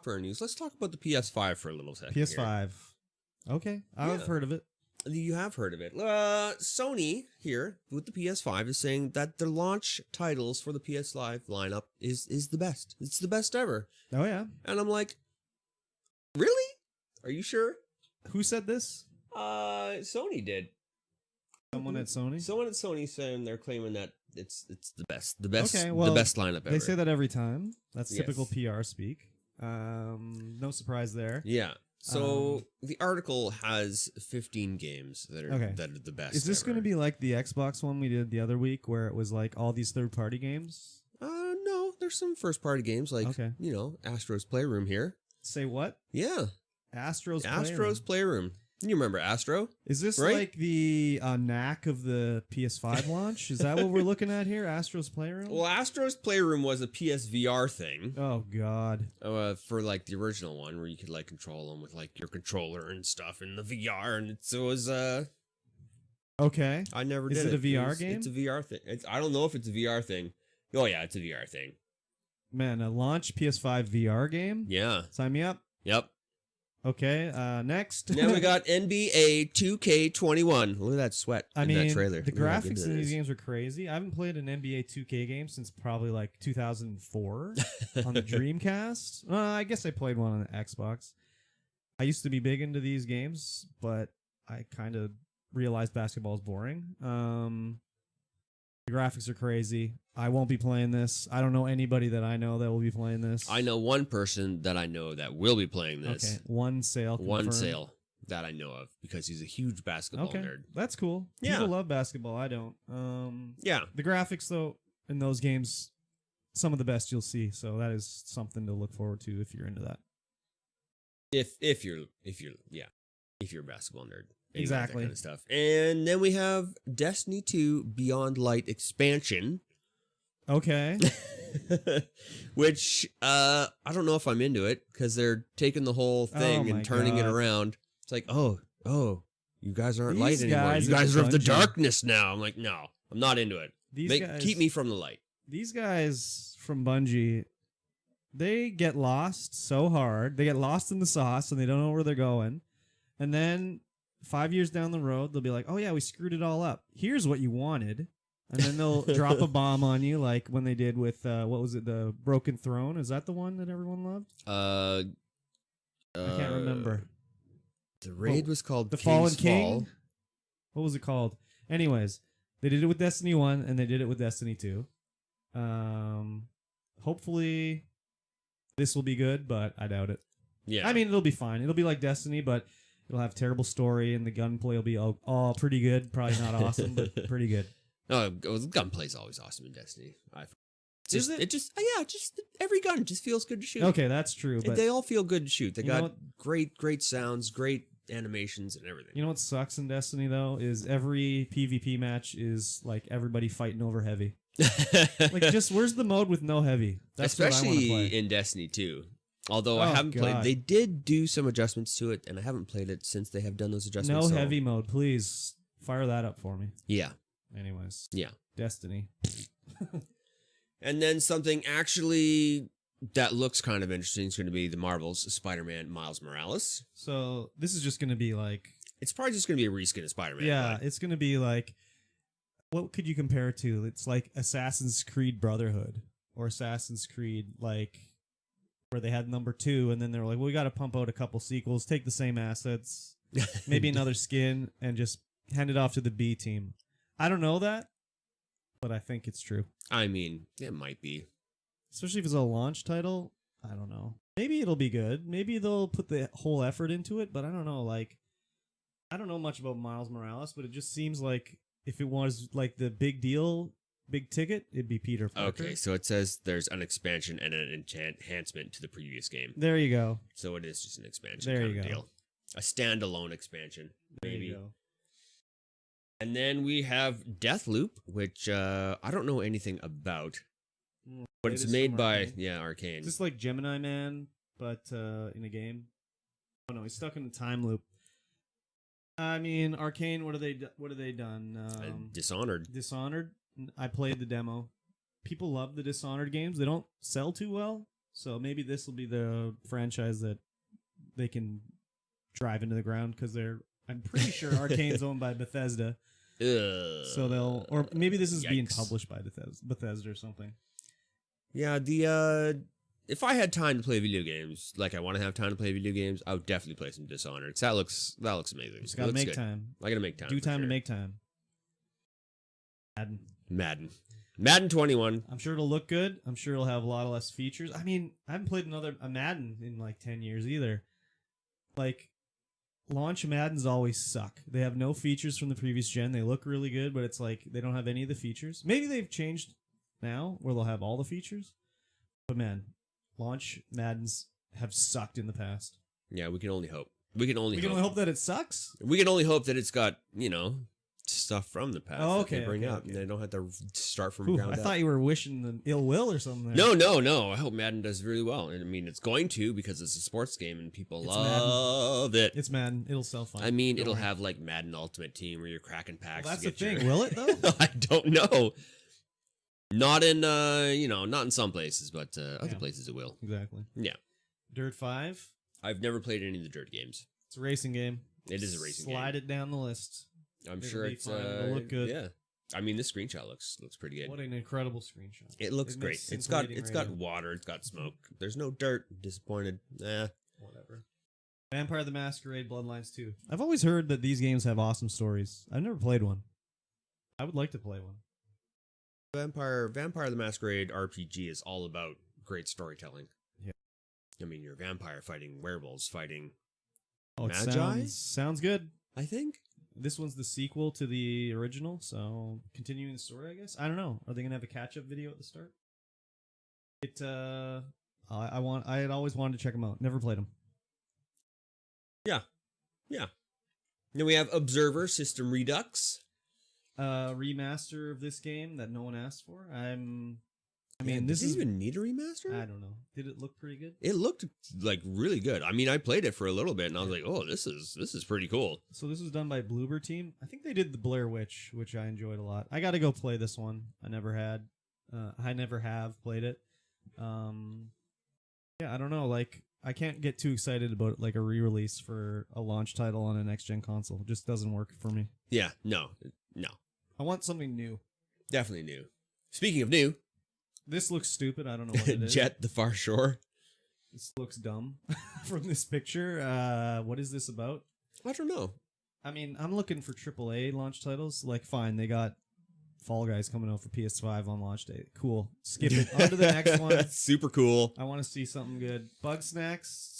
for news, let's talk about the PS5 for a little second. PS5. Okay, I've heard of it. You have heard of it. Sony here with the PS5 is saying that the launch titles for the PS5 lineup is the best. It's the best ever. Oh yeah. And I'm like, really? Are you sure? Who said this? Sony did. Someone at Sony? Someone at Sony saying they're claiming that it's the best. The best Okay, well, the best lineup ever. They say that every time. That's Yes. typical PR speak. No surprise there. Yeah. So the article has 15 games that are the best. Is this going to be like the Xbox one we did the other week where it was like all these third-party games? No, there's some first-party games like, Astro's Playroom here. Say what? Yeah. Astro's Playroom. You remember Astro? Is this right? like the knack of the PS5 launch? Is that what we're looking at here? Astro's Playroom? Well, Astro's Playroom was a PSVR thing. Oh, God. For like the original one where you could like control them with like your controller and stuff in the VR. And it was, okay. I never did it. Is it a VR game? It's a VR thing. I don't know if it's a VR thing. Oh, yeah, it's a VR thing. Man, a launch PS5 VR game? Yeah. Sign me up. Yep. Okay, next. Now we got NBA 2K21. Look at that sweat in that trailer. The graphics in these games are crazy. I haven't played an NBA 2K game since probably like 2004 on the Dreamcast. I guess I played one on the Xbox. I used to be big into these games, but I kind of realized basketball is boring. The graphics are crazy. I won't be playing this. I don't know anybody that I know that will be playing this. I know one person that I know that will be playing this. Okay, one sale that I know of because he's a huge basketball nerd. That's cool. Yeah. People love basketball. I don't. Yeah. The graphics, though, in those games, some of the best you'll see. So that is something to look forward to if you're into that. If you're a basketball nerd. Exactly. That kind of stuff. And then we have Destiny 2 Beyond Light expansion. Okay. Which I don't know if I'm into it because they're taking the whole thing and turning it around. It's like, oh, you guys aren't light anymore. You guys are of the darkness now. I'm like, no, I'm not into it. Keep me from the light. These guys from Bungie, they get lost so hard. They get lost in the sauce and they don't know where they're going. And then 5 years down the road, they'll be like, oh yeah, we screwed it all up. Here's what you wanted. And then they'll drop a bomb on you, like when they did with, what was it, the Broken Throne? Is that the one that everyone loved? I can't remember. The raid was called The King's Fallen Fall. King? What was it called? Anyways, they did it with Destiny 1, and they did it with Destiny 2. Hopefully, this will be good, but I doubt it. Yeah. I mean, it'll be fine. It'll be like Destiny, but it'll have terrible story, and the gunplay will be all pretty good. Probably not awesome, but pretty good. Oh, gunplay is always awesome in Destiny. Is it? Just every gun just feels good to shoot. Okay, that's true. But they all feel good to shoot. They got great sounds, great animations, and everything. You know what sucks in Destiny though is every PvP match is like everybody fighting over heavy. Like, just where's the mode with no heavy? That's especially what I wanna play. in Destiny 2. Although I haven't played, they did do some adjustments to it, and I haven't played it since they have done those adjustments. No heavy mode, please fire that up for me. Yeah. Anyways. Yeah. Destiny. And then something actually that looks kind of interesting is going to be the Marvel's Spider-Man Miles Morales. So this is just going to be like... It's probably just going to be a reskin of Spider-Man. Yeah, it's going to be like... What could you compare it to? It's like Assassin's Creed Brotherhood. Or Assassin's Creed, like... Where they had number 2, and then they were like, well, we got to pump out a couple sequels, take the same assets, maybe another skin, and just hand it off to the B team. I don't know that, but I think it's true. I mean, it might be. Especially if it's a launch title. I don't know. Maybe it'll be good. Maybe they'll put the whole effort into it, but I don't know. Like, I don't know much about Miles Morales, but it just seems like if it was like the big deal, big ticket, it'd be Peter Parker. Okay, so it says there's an expansion and an enhancement to the previous game. There you go. So it is just an expansion there kind you of go. deal. A standalone expansion, maybe. There you go. And then we have Deathloop, which I don't know anything about. But it's made by Arcane. Is this like Gemini Man, but in a game? Oh no, he's stuck in a time loop. I mean, Arcane. What have they done? Dishonored. Dishonored. I played the demo. People love the Dishonored games. They don't sell too well. So maybe this will be the franchise that they can drive into the ground because I'm pretty sure Arcane's owned by Bethesda. So or maybe this is being published by Bethesda or something. Yeah, if I had time to play video games, like I want to have time to play video games, I would definitely play some Dishonored. 'Cause that looks amazing. Just gotta make time. I gotta make time. Do time to make time. Madden 21. I'm sure it'll look good. I'm sure it'll have a lot of less features. I mean, I haven't played a Madden in like 10 years either. Like, launch Maddens always suck. They have no features from the previous gen. They look really good, but it's like they don't have any of the features. Maybe they've changed now where they'll have all the features. But man, launch Maddens have sucked in the past. Yeah, we can only hope. We can only hope that it sucks? We can only hope that it's got, stuff from the past that they bring up. Okay. And they don't have to start from ground up. I thought you were wishing them ill will or something. No. I hope Madden does really well. And I mean, it's going to because it's a sports game and people love it. It's Madden. It'll sell fine. I mean, it'll have like Madden Ultimate Team where you're cracking packs. Well, that's the thing. Will it though? I don't know. Not in not in some places, but other places it will. Exactly. Yeah. Dirt 5. I've never played any of the Dirt games. It's a racing game. It is a racing game. Slide it down the list. I'm sure it's it'll look good. Yeah. I mean, this screenshot looks pretty good. What an incredible screenshot. It looks great. It's got water, it's got smoke. There's no dirt. Disappointed. Whatever. Vampire the Masquerade Bloodlines 2. I've always heard that these games have awesome stories. I've never played one. I would like to play one. Vampire the Masquerade RPG is all about great storytelling. Yeah. I mean, you're a vampire fighting werewolves, fighting Magi? Sounds good. I think. This one's the sequel to the original, so continuing the story, I guess. I don't know. Are they gonna have a catch-up video at the start? I had always wanted to check them out. Never played them. Yeah. Then we have Observer System Redux. Remaster of this game that no one asked for. Does it even need a remaster? I don't know. Did it look pretty good? It looked like really good. I mean, I played it for a little bit and I was like, "Oh, this is pretty cool." So this was done by Bloober Team. I think they did the Blair Witch, which I enjoyed a lot. I got to go play this one. I never have played it. I don't know. Like, I can't get too excited about like a re-release for a launch title on a next-gen console. It just doesn't work for me. Yeah, no. I want something new. Definitely new. Speaking of new, this looks stupid. I don't know what it is. Jet the Far Shore. This looks dumb from this picture. What is this about? I don't know. I mean, I'm looking for AAA launch titles. Like, fine, they got Fall Guys coming out for PS5 on launch day. Cool. Skip it. On to the next one. Super cool. I want to see something good. Bug Snacks.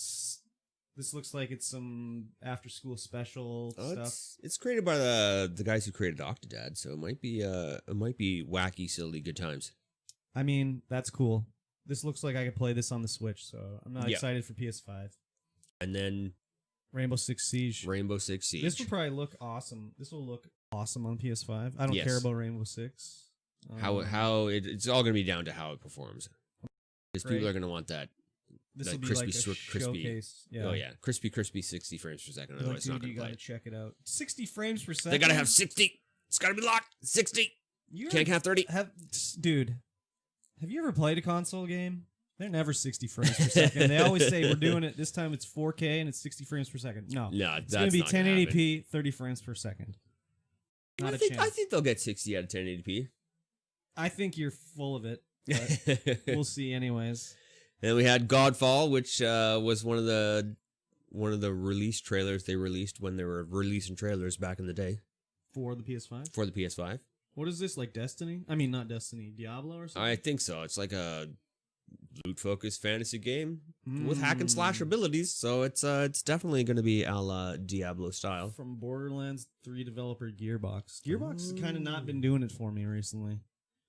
This looks like it's some after-school special stuff. It's created by the guys who created Octodad, so it might be wacky, silly, good times. I mean, that's cool. This looks like I could play this on the Switch, so I'm not excited for PS5. And then Rainbow Six Siege. This will probably look awesome. This will look awesome on PS5. I don't care about Rainbow Six. It's all going to be down to how it performs. Because people are going to want that. This will be like a showcase. Yeah. Oh yeah, crispy 60 frames per second. Otherwise, it's not going to play. You got to check it out. 60 frames per second. They got to have 60. It's got to be locked. 60. Can't have 30. Dude, have you ever played a console game? They're never 60 frames per second. They always say we're doing it. This time it's 4K and it's 60 frames per second. No, it's going to be 1080p, 30 frames per second. I think they'll get 60 out of 1080p. I think you're full of it. But we'll see, anyways. Then we had Godfall, which was one of the release trailers they released when they were releasing trailers back in the day for the PS5. For the PS5. What is this, like Destiny? I mean, not Destiny, Diablo or something? I think so. It's like a loot-focused fantasy game with hack and slash abilities, so it's definitely going to be a la Diablo style. From Borderlands 3 developer Gearbox. Gearbox has kind of not been doing it for me recently.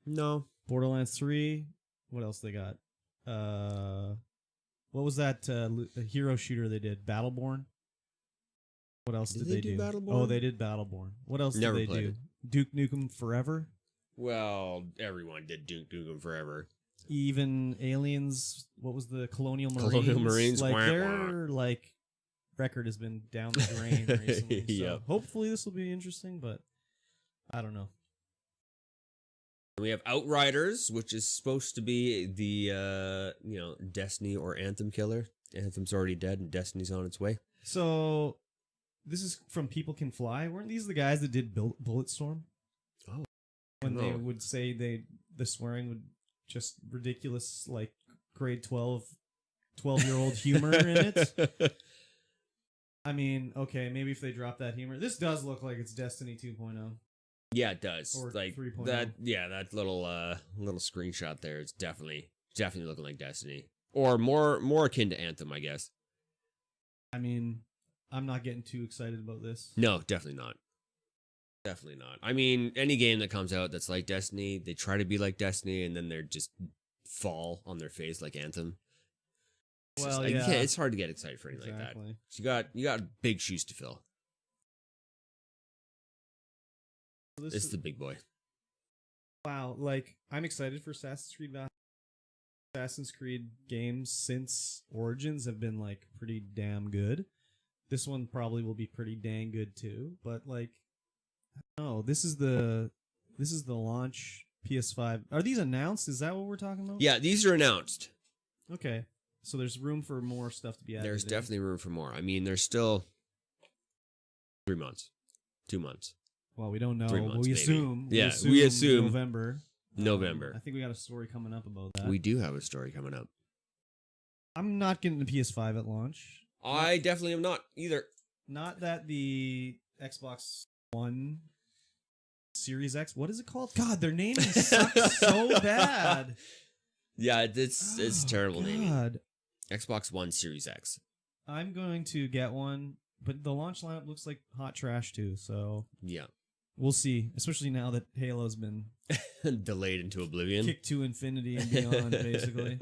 No. Borderlands 3. What else they got? What was that hero shooter they did? Battleborn? What else did they do? Battleborn? Oh, they did Battleborn. What else did they do? Duke Nukem Forever? Well, everyone did Duke Nukem Forever. Even Aliens, what was the Colonial Marines? Colonial Marines. Like, their record has been down the drain recently. So hopefully this will be interesting, but I don't know. We have Outriders, which is supposed to be the Destiny or Anthem killer. Anthem's already dead and Destiny's on its way. So this is from People Can Fly. Weren't these the guys that did Bulletstorm? Oh, when they would say the swearing would just ridiculous, like grade 12-year-old humor in it. I mean, okay, maybe if they drop that humor. This does look like it's Destiny 2.0. Yeah, it does. Or like 3.0. that little screenshot there is definitely looking like Destiny. Or more akin to Anthem, I guess. I mean, I'm not getting too excited about this. No, definitely not. Definitely not. I mean, any game that comes out that's like Destiny, they try to be like Destiny, and then they're just fall on their face like Anthem. Well, it's hard to get excited for anything like that. So you got big shoes to fill. It's the big boy. Wow, like I'm excited for Assassin's Creed Valhalla. Assassin's Creed games since Origins have been like pretty damn good. This one probably will be pretty dang good too, but like I don't know, this is the launch PS5. Are these announced? Is that what we're talking about? Yeah, these are announced. Okay. So there's room for more stuff to be added. There's definitely room for more. I mean, there's still 3 months. 2 months. Well, we don't know. 3 months, we maybe. assume. We assume November. November. I think we got a story coming up about that. We do have a story coming up. I'm not getting the PS5 at launch. I definitely am not either. Not that the Xbox One Series X, what is it called? God, their name sucks so bad. Yeah, it's terrible naming. God. Xbox One Series X. I'm going to get one, but the launch lineup looks like hot trash too, so yeah. We'll see, especially now that Halo's been delayed into oblivion. Kicked to infinity and beyond, basically.